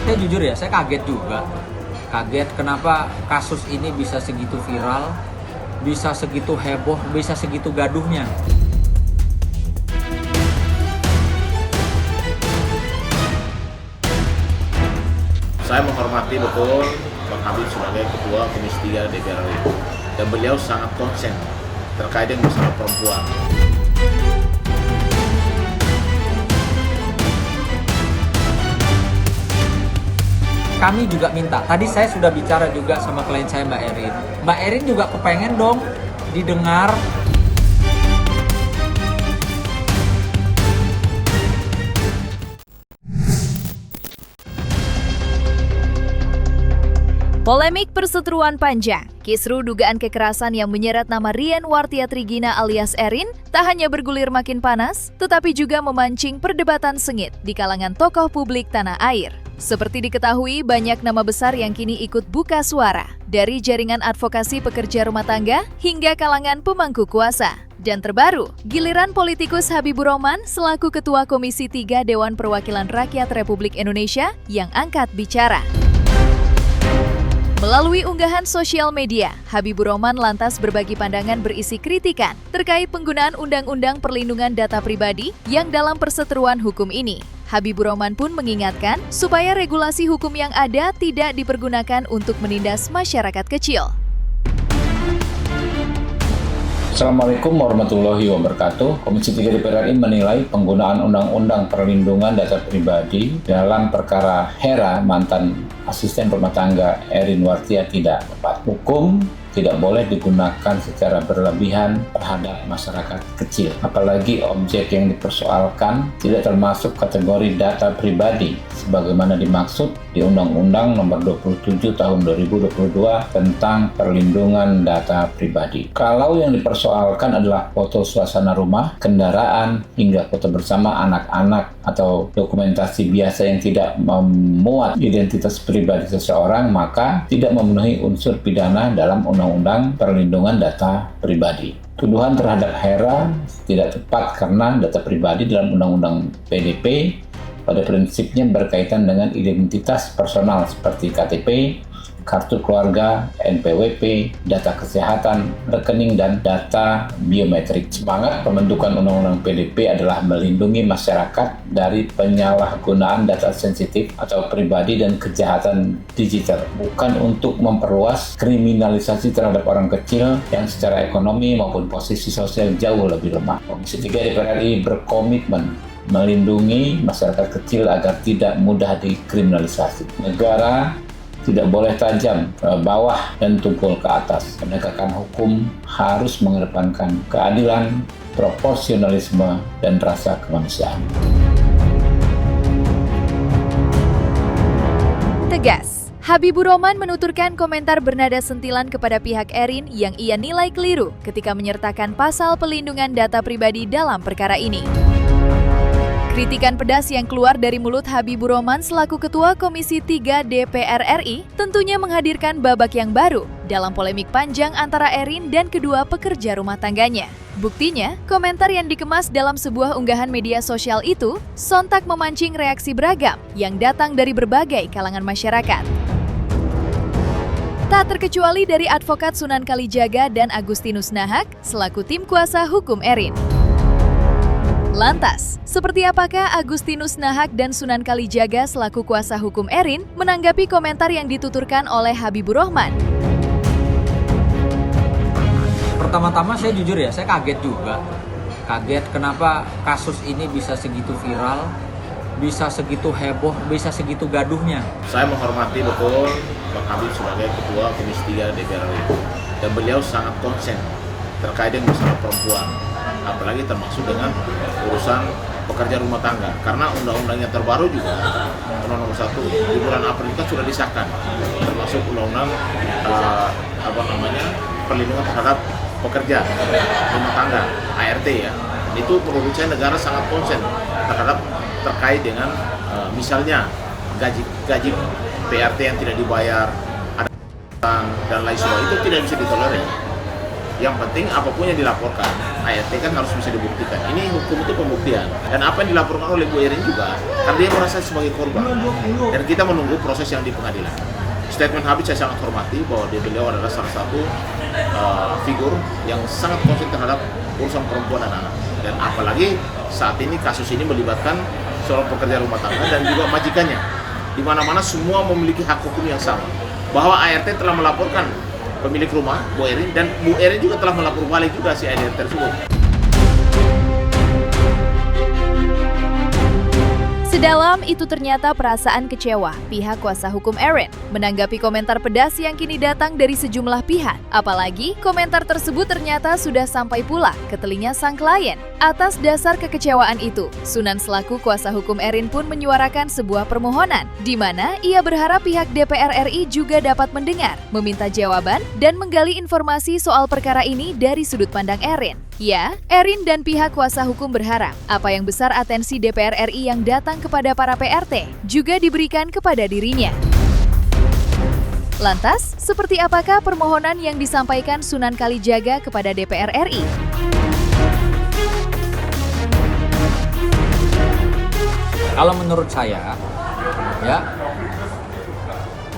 Saya jujur ya, saya kaget juga. Kaget kenapa kasus ini bisa segitu viral, bisa segitu heboh, bisa segitu gaduhnya. Saya menghormati betul Bang Habib sebagai Ketua Komisi 3 DPR RI dan beliau sangat konsen terkait dengan masalah perempuan. Kami juga minta, tadi saya sudah bicara juga sama klien saya Mbak Erin. Mbak Erin juga kepengen dong didengar. Polemik perseteruan panjang, kisru dugaan kekerasan yang menyeret nama Rian Wartia Trigina alias Erin tak hanya bergulir makin panas, tetapi juga memancing perdebatan sengit di kalangan tokoh publik tanah air. Seperti diketahui, banyak nama besar yang kini ikut buka suara, dari jaringan advokasi pekerja rumah tangga hingga kalangan pemangku kuasa. Dan terbaru, giliran politikus Habibur Rahman selaku Ketua Komisi 3 Dewan Perwakilan Rakyat Republik Indonesia yang angkat bicara. Melalui unggahan sosial media, Habibur Rahman lantas berbagi pandangan berisi kritikan terkait penggunaan Undang-Undang Perlindungan Data Pribadi yang dalam perseteruan hukum ini. Habibur Rahman pun mengingatkan supaya regulasi hukum yang ada tidak dipergunakan untuk menindas masyarakat kecil. Assalamualaikum warahmatullahi wabarakatuh. Komisi 3 DPR RI menilai penggunaan Undang-Undang Perlindungan Data Pribadi dalam perkara Hera, mantan asisten rumah tangga Erin Wartia, tidak tepat. Hukum tidak boleh digunakan secara berlebihan terhadap masyarakat kecil. Apalagi objek yang dipersoalkan tidak termasuk kategori data pribadi, sebagaimana dimaksud di Undang-Undang Nomor 27 Tahun 2022 tentang perlindungan data pribadi. Kalau yang dipersoalkan adalah foto suasana rumah, kendaraan, hingga foto bersama anak-anak atau dokumentasi biasa yang tidak memuat identitas pribadi seseorang, maka tidak memenuhi unsur pidana dalam Undang-Undang Perlindungan Data Pribadi. Tuduhan terhadap Hera tidak tepat karena data pribadi dalam Undang-Undang PDP pada prinsipnya berkaitan dengan identitas personal seperti KTP, kartu keluarga, NPWP, data kesehatan, rekening, dan data biometrik. Semangat pembentukan Undang-Undang PDP adalah melindungi masyarakat dari penyalahgunaan data sensitif atau pribadi dan kejahatan digital, bukan untuk memperluas kriminalisasi terhadap orang kecil yang secara ekonomi maupun posisi sosial jauh lebih lemah. Komisi 3 DPR RI berkomitmen melindungi masyarakat kecil agar tidak mudah dikriminalisasi. Negara tidak boleh tajam ke bawah dan tumpul ke atas. Penegakan hukum harus mengedepankan keadilan, proporsionalisme, dan rasa kemanusiaan. Tegas, Habibur Rahman menuturkan komentar bernada sentilan kepada pihak Erin yang ia nilai keliru ketika menyertakan pasal pelindungan data pribadi dalam perkara ini. Kritikan pedas yang keluar dari mulut Habibur Rahman selaku Ketua Komisi 3 DPR RI tentunya menghadirkan babak yang baru dalam polemik panjang antara Erin dan kedua pekerja rumah tangganya. Buktinya, komentar yang dikemas dalam sebuah unggahan media sosial itu sontak memancing reaksi beragam yang datang dari berbagai kalangan masyarakat. Tak terkecuali dari advokat Sunan Kalijaga dan Agustinus Nahak selaku tim kuasa hukum Erin. Lantas, seperti apakah Agustinus Nahak dan Sunan Kalijaga selaku kuasa hukum Erin menanggapi komentar yang dituturkan oleh Habibur Rahman? Pertama-tama saya jujur ya, saya kaget juga. Kaget kenapa kasus ini bisa segitu viral, bisa segitu heboh, bisa segitu gaduhnya. Saya menghormati betul Bang Habib sebagai Ketua Komisi 3 DPR RI dan beliau sangat konsen terkait dengan masalah perempuan, apalagi termasuk dengan urusan pekerja rumah tangga, karena undang-undangnya terbaru juga, Undang-Undang Nomor 1 di bulan April itu sudah disahkan, termasuk undang-undang perlindungan terhadap pekerja rumah tangga ART ya. Itu menurut saya negara sangat konsen terkait dengan misalnya gaji PRT yang tidak dibayar, ada dan lain sebagainya, itu tidak bisa ditolerir. Yang penting apapun yang dilaporkan, ART kan harus bisa dibuktikan. Ini hukum itu pembuktian. Dan apa yang dilaporkan oleh Bu Erin juga, karena dia merasa sebagai korban. Dan kita menunggu proses yang di pengadilan. Statement Habib saya sangat hormati bahwa beliau adalah salah satu figur yang sangat konsen terhadap urusan perempuan dan anak. Dan apalagi saat ini kasus ini melibatkan seorang pekerja rumah tangga dan juga majikannya. Di mana-mana semua memiliki hak hukum yang sama. Bahwa ART telah melaporkan pemilik rumah, Bu Erin, dan Bu Erin juga telah melapor balik juga si ART tersebut. Sedalam itu ternyata perasaan kecewa pihak kuasa hukum Erin menanggapi komentar pedas yang kini datang dari sejumlah pihak. Apalagi komentar tersebut ternyata sudah sampai pula ke telinga sang klien. Atas dasar kekecewaan itu, Sunan selaku kuasa hukum Erin pun menyuarakan sebuah permohonan di mana ia berharap pihak DPR RI juga dapat mendengar, meminta jawaban dan menggali informasi soal perkara ini dari sudut pandang Erin. Ya, Erin dan pihak kuasa hukum berharap apa yang besar atensi DPR RI yang datang kepada para PRT juga diberikan kepada dirinya. Lantas, seperti apakah permohonan yang disampaikan Sunan Kalijaga kepada DPR RI? Kalau menurut saya, ya,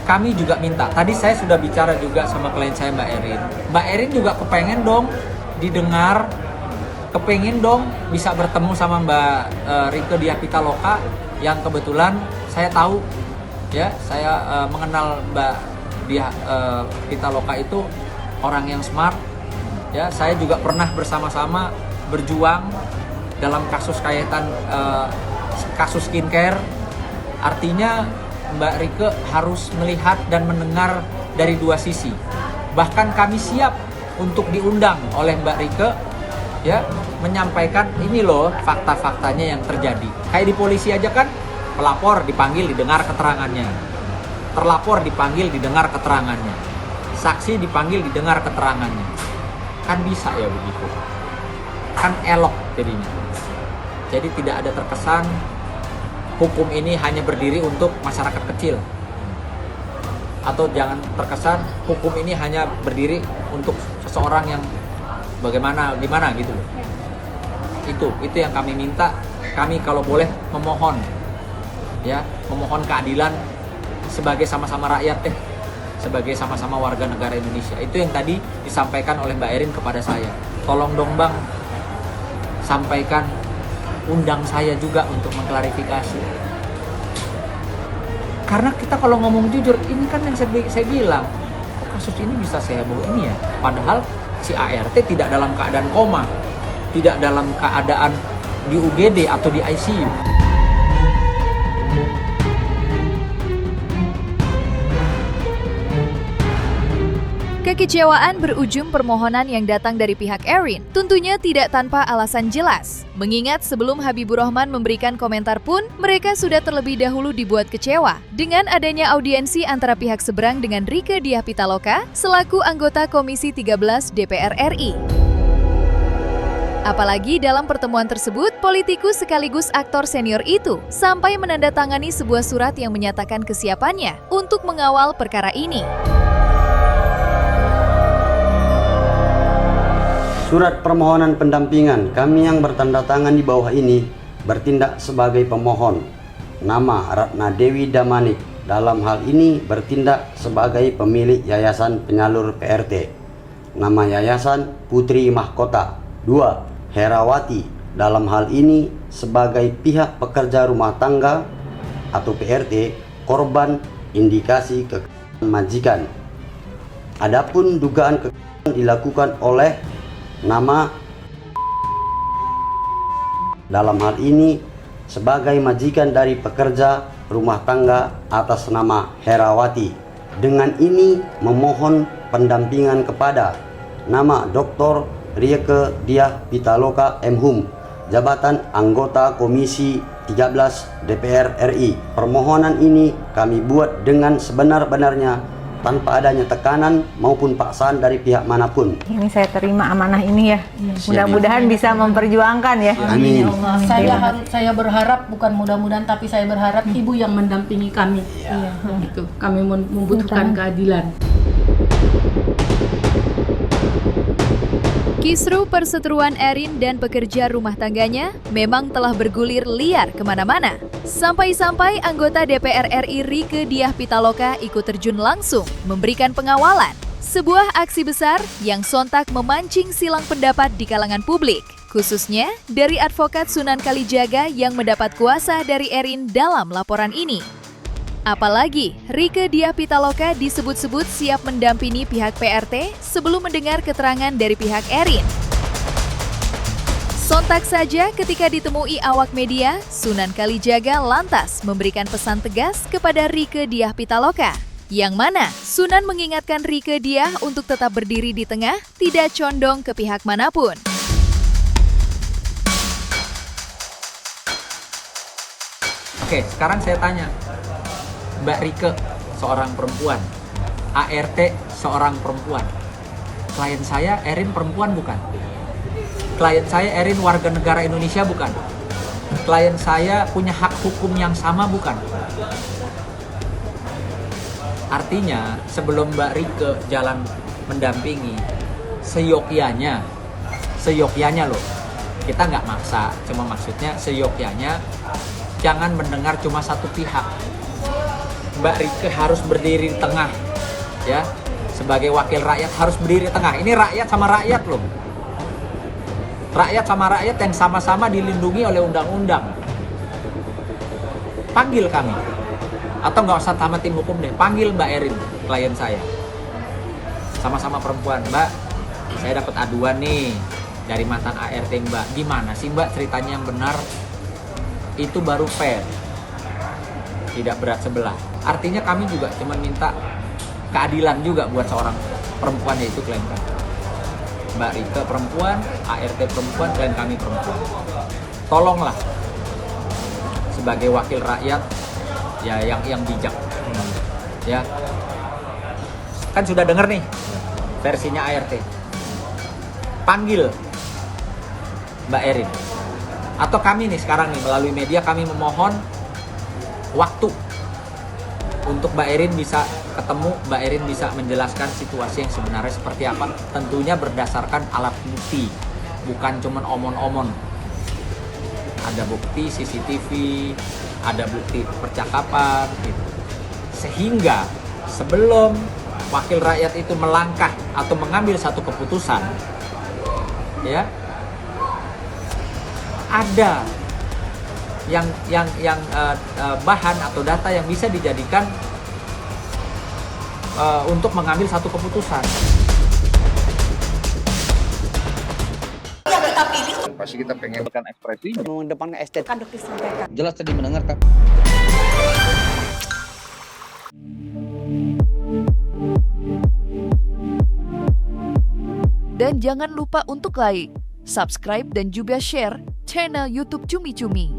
kami juga minta. Tadi saya sudah bicara juga sama klien saya Mbak Erin. Mbak Erin juga kepengen dong didengar, kepengen dong bisa bertemu sama Mbak Rieke Diah Pitaloka yang kebetulan saya tahu, ya, saya mengenal Mbak Diah Pitaloka itu orang yang smart, ya. Saya juga pernah bersama-sama berjuang dalam kasus kaitan kasus skincare. Artinya Mbak Rieke harus melihat dan mendengar dari dua sisi. Bahkan kami siap untuk diundang oleh Mbak Rieke, ya, menyampaikan ini loh fakta-faktanya yang terjadi. Kayak di polisi aja kan, pelapor dipanggil didengar keterangannya, terlapor dipanggil didengar keterangannya, saksi dipanggil didengar keterangannya. Kan bisa ya begitu, kan elok jadinya. Jadi tidak ada terkesan hukum ini hanya berdiri untuk masyarakat kecil, atau jangan terkesan hukum ini hanya berdiri untuk seseorang yang gimana gitu. Itu yang kami minta. Kami kalau boleh memohon, ya, memohon keadilan sebagai sama-sama rakyat, sebagai sama-sama warga negara Indonesia. Itu yang tadi disampaikan oleh Mbak Erin kepada saya. Tolong dong Bang, sampaikan, undang saya juga untuk mengklarifikasi. Karena kita kalau ngomong jujur, ini kan yang saya bilang, kasus ini bisa seheboh ini ya. Padahal si ART tidak dalam keadaan koma, tidak dalam keadaan di UGD atau di ICU. Kekecewaan berujung permohonan yang datang dari pihak Erin tentunya tidak tanpa alasan jelas. Mengingat sebelum Habibur Rahman memberikan komentar pun, mereka sudah terlebih dahulu dibuat kecewa dengan adanya audiensi antara pihak seberang dengan Rieke Diah Pitaloka selaku anggota Komisi 13 DPR RI. Apalagi dalam pertemuan tersebut, politikus sekaligus aktor senior itu sampai menandatangani sebuah surat yang menyatakan kesiapannya untuk mengawal perkara ini. Surat permohonan pendampingan kami yang bertanda tangan di bawah ini bertindak sebagai pemohon. Nama Ratna Dewi Damanik dalam hal ini bertindak sebagai pemilik Yayasan Penyalur PRT. Nama yayasan Putri Mahkota. 2. Herawati dalam hal ini sebagai pihak pekerja rumah tangga atau PRT korban indikasi kekerasan majikan. Adapun dugaan kekerasan dilakukan oleh nama dalam hal ini sebagai majikan dari pekerja rumah tangga atas nama Herawati. Dengan ini memohon pendampingan kepada nama Dr. Rieke Diah Pitaloka MHum, jabatan anggota Komisi 13 DPR RI. Permohonan ini kami buat dengan sebenar-benarnya tanpa adanya tekanan maupun paksaan dari pihak manapun. Ini saya terima amanah ini ya. Mudah-mudahan bisa memperjuangkan ya. Amin. Saya berharap, bukan mudah-mudahan, tapi saya berharap ibu yang mendampingi kami. Gitu. Kami membutuhkan keadilan. Kisru perseteruan Erin dan pekerja rumah tangganya memang telah bergulir liar kemana-mana. Sampai-sampai anggota DPR RI Rieke Diah Pitaloka ikut terjun langsung memberikan pengawalan. Sebuah aksi besar yang sontak memancing silang pendapat di kalangan publik, khususnya dari advokat Sunan Kalijaga yang mendapat kuasa dari Erin dalam laporan ini. Apalagi, Rieke Diah Pitaloka disebut-sebut siap mendampingi pihak PRT sebelum mendengar keterangan dari pihak Erin. Sontak saja ketika ditemui awak media, Sunan Kalijaga lantas memberikan pesan tegas kepada Rieke Diah Pitaloka. Yang mana Sunan mengingatkan Rieke Diah untuk tetap berdiri di tengah, tidak condong ke pihak manapun. Oke, sekarang saya tanya. Mbak Rieke, seorang perempuan. ART, seorang perempuan. Klien saya, Erin, perempuan bukan? Klien saya, Erin, warga negara Indonesia bukan? Klien saya punya hak hukum yang sama bukan? Artinya, sebelum Mbak Rieke jalan mendampingi, seyogyanya loh. Kita nggak maksa, cuma maksudnya seyogyanya jangan mendengar cuma satu pihak. Mbak Rieke harus berdiri di tengah, ya, sebagai wakil rakyat harus berdiri di tengah. Ini rakyat sama rakyat loh, rakyat sama rakyat yang sama-sama dilindungi oleh undang-undang. Panggil kami, atau nggak usah sama tim hukum deh, panggil Mbak Erin, klien saya, sama-sama perempuan. Mbak, saya dapat aduan nih dari mantan ART Mbak. Gimana sih Mbak ceritanya yang benar? Itu baru fair, tidak berat sebelah. Artinya kami juga cuma minta keadilan juga buat seorang perempuan, yaitu klien kami. Mbak Rieke perempuan, ART perempuan, klien kami perempuan. Tolonglah sebagai wakil rakyat ya yang bijak. Ya. Kan sudah dengar nih versinya ART. Panggil Mbak Erin. Atau kami nih sekarang nih melalui media kami memohon waktu untuk Mbak Erin bisa ketemu, Mbak Erin bisa menjelaskan situasi yang sebenarnya seperti apa. Tentunya berdasarkan alat bukti, bukan cuman omon-omon. Ada bukti CCTV, ada bukti percakapan, gitu. Sehingga sebelum wakil rakyat itu melangkah atau mengambil satu keputusan, ya, ada yang bahan atau data yang bisa dijadikan untuk mengambil satu keputusan. Pasti kita pengen ekspresi mengedepankan estetika. jelas tadi mendengarkan. Dan jangan lupa untuk like, subscribe, dan juga share channel YouTube Cumi Cumi.